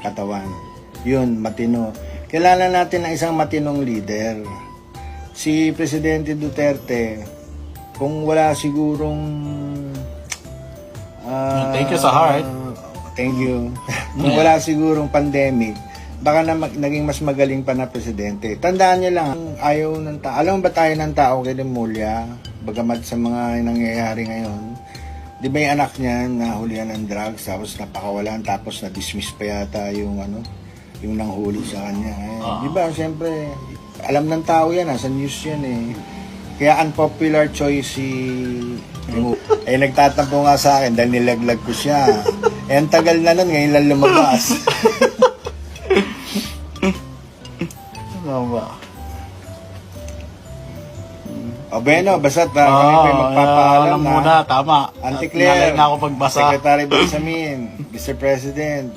katawan. Yun, matino. Kilala natin ang isang matinong leader. Si Presidente Duterte, kung wala sigurong... thank you sa heart. Thank you. Kung wala sigurong pandemic, baka naging mas magaling pa na presidente. Tandaan niyo lang, ayaw ng tao. Alam mo ba tayo ng tao kay Demulya? Bagamat sa mga nangyayari ngayon, di ba yung anak niya nahulihan ng drugs, tapos napakawalan, tapos na-dismiss pa yata yung yung nanghuli sa kanya. Di ba, siyempre, alam ng tao yan, sa news yan eh. Kaya unpopular choice si eh nagtatampo nga sa akin dahil nilaglag ko siya. Eh ang tagal na nun, ngayon lang lumabas. Ano ba? O bueno, basta kami pa magpapaalam alam muna, tama. Auntie Claire, Nalay na ako pagbasa. Secretary Benjamin, Mr. President,